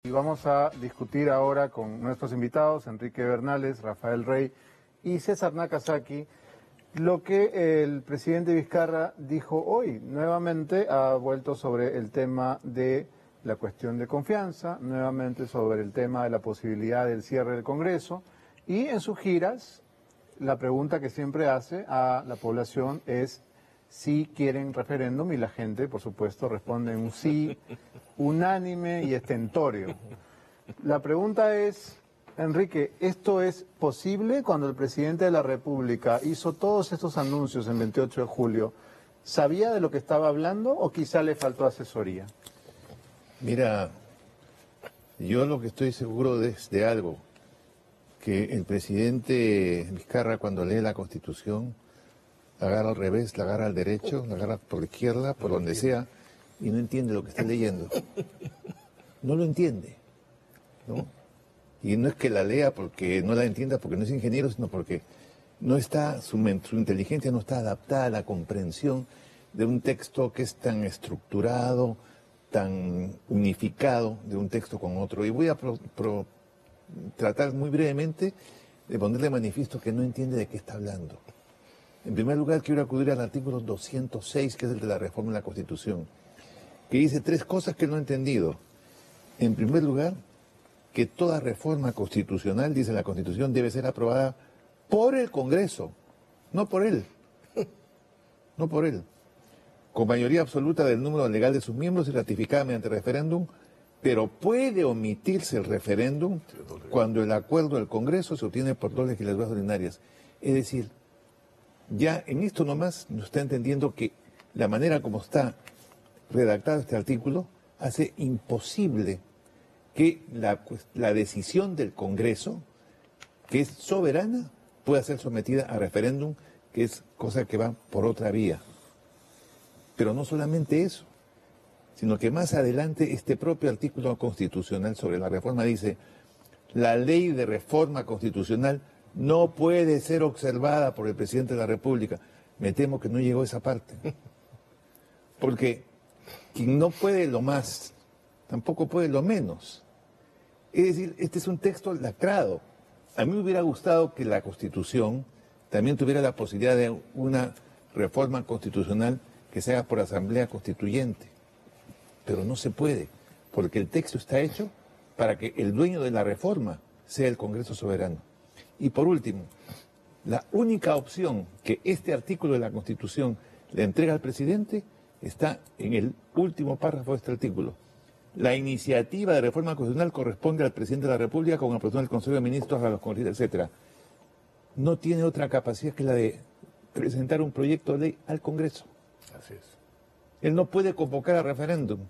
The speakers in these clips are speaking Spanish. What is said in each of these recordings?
Y vamos a discutir ahora con nuestros invitados, Enrique Bernales, Rafael Rey y César Nakazaki, lo que el presidente Vizcarra dijo hoy. Nuevamente ha vuelto sobre el tema de la cuestión de confianza, nuevamente sobre el tema de la posibilidad del cierre del Congreso, y en sus giras la pregunta que siempre hace a la población es si quieren referéndum, y la gente, por supuesto, responde un sí unánime y estentório. La pregunta es, Enrique, ¿esto es posible cuando el presidente de la República hizo todos estos anuncios el 28 de julio? ¿Sabía de lo que estaba hablando o quizá le faltó asesoría? Mira, yo lo que estoy seguro es de algo, que el presidente Vizcarra cuando lee la Constitución, la agarra al revés, la agarra al derecho, la agarra por la izquierda, por donde sea, y no entiende lo que está leyendo. No lo entiende, ¿no? Y no es que la lea porque no la entienda, porque no es ingeniero, sino porque no está, su inteligencia no está adaptada a la comprensión de un texto que es tan estructurado, tan unificado de un texto con otro. Y voy a tratar muy brevemente de ponerle manifiesto que no entiende de qué está hablando. En primer lugar, quiero acudir al artículo 206, que es el de la reforma de la Constitución, que dice tres cosas que no he entendido. En primer lugar, que toda reforma constitucional, dice la Constitución, debe ser aprobada por el Congreso, no por él, no por él, con mayoría absoluta del número legal de sus miembros y ratificada mediante referéndum, pero puede omitirse el referéndum cuando el acuerdo del Congreso se obtiene por dos legislaturas ordinarias. Es decir, ya en esto nomás nos está entendiendo que la manera como está redactado este artículo hace imposible que la decisión del Congreso, que es soberana, pueda ser sometida a referéndum, que es cosa que va por otra vía. Pero no solamente eso, sino que más adelante este propio artículo constitucional sobre la reforma dice: la ley de reforma constitucional no puede ser observada por el presidente de la República. Me temo que no llegó a esa parte. Porque quien no puede lo más, tampoco puede lo menos. Es decir, este es un texto lacrado. A mí me hubiera gustado que la Constitución también tuviera la posibilidad de una reforma constitucional que se haga por asamblea constituyente. Pero no se puede, porque el texto está hecho para que el dueño de la reforma sea el Congreso soberano. Y por último, la única opción que este artículo de la Constitución le entrega al presidente está en el último párrafo de este artículo. La iniciativa de reforma constitucional corresponde al presidente de la República con aprobación del Consejo de Ministros, a los congresistas, etc. No tiene otra capacidad que la de presentar un proyecto de ley al Congreso. Así es. Él no puede convocar a referéndum.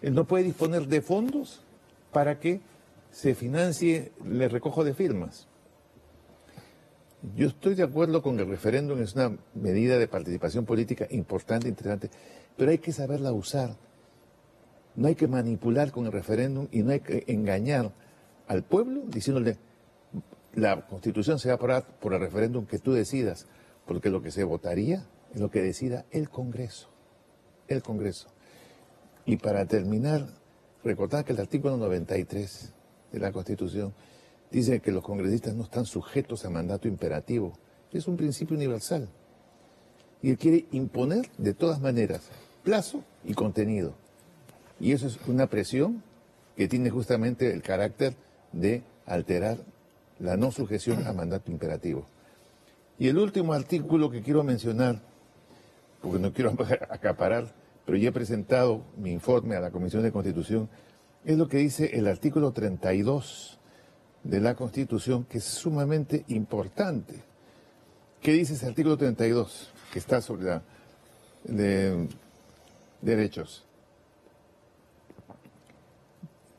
Él no puede disponer de fondos para que se financie el recojo de firmas. Yo estoy de acuerdo con que el referéndum es una medida de participación política importante, interesante, pero hay que saberla usar. No hay que manipular con el referéndum y no hay que engañar al pueblo diciéndole: la Constitución se va a aprobar por el referéndum que tú decidas, porque lo que se votaría es lo que decida el Congreso. El Congreso. Y para terminar, recordar que el artículo 93 de la Constitución dice que los congresistas no están sujetos a mandato imperativo. Es un principio universal. Y él quiere imponer de todas maneras plazo y contenido. Y eso es una presión que tiene justamente el carácter de alterar la no sujeción a mandato imperativo. Y el último artículo que quiero mencionar, porque no quiero acaparar, pero ya he presentado mi informe a la Comisión de Constitución, es lo que dice el artículo 32 de la Constitución, que es sumamente importante. ¿Qué dice ese artículo 32? Que está sobre la derechos.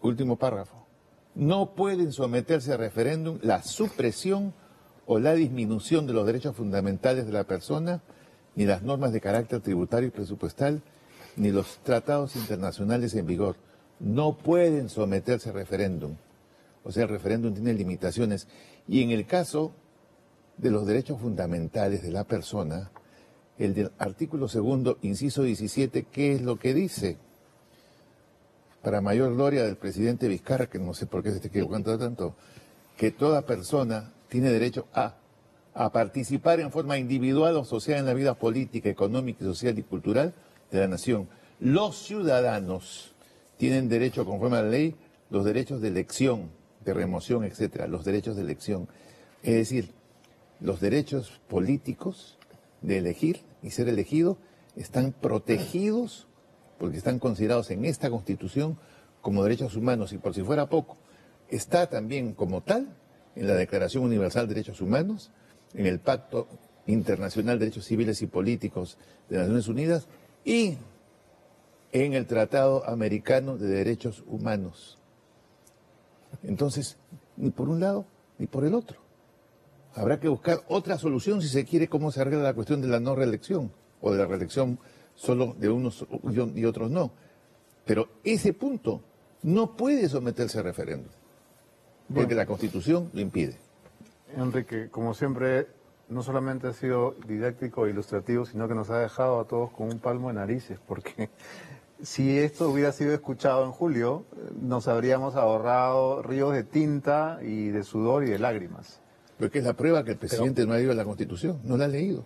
Último párrafo. No pueden someterse a referéndum la supresión o la disminución de los derechos fundamentales de la persona, ni las normas de carácter tributario y presupuestal, ni los tratados internacionales en vigor. No pueden someterse a referéndum. O sea, el referéndum tiene limitaciones. Y en el caso de los derechos fundamentales de la persona, el del artículo 2º, inciso 17, ¿qué es lo que dice? para mayor gloria del presidente Vizcarra, que no sé por qué se está equivocando tanto, que toda persona tiene derecho a participar en forma individual o social en la vida política, económica, social y cultural de la nación. Los ciudadanos tienen derecho, conforme a la ley, los derechos de elección, de remoción, etcétera, los derechos de elección. Es decir, los derechos políticos de elegir y ser elegido están protegidos porque están considerados en esta Constitución como derechos humanos, y por si fuera poco, está también como tal en la Declaración Universal de Derechos Humanos, en el Pacto Internacional de Derechos Civiles y Políticos de las Naciones Unidas y en el Tratado Americano de Derechos Humanos. Entonces, ni por un lado ni por el otro. Habrá que buscar otra solución si se quiere cómo se arregla la cuestión de la no reelección o de la reelección solo de unos y otros no. Pero ese punto no puede someterse a referéndum, porque la Constitución lo impide. Enrique, como siempre, no solamente ha sido didáctico e ilustrativo, sino que nos ha dejado a todos con un palmo de narices, porque si esto hubiera sido escuchado en julio, nos habríamos ahorrado ríos de tinta y de sudor y de lágrimas. Porque es la prueba que el presidente no ha leído la Constitución, no la ha leído.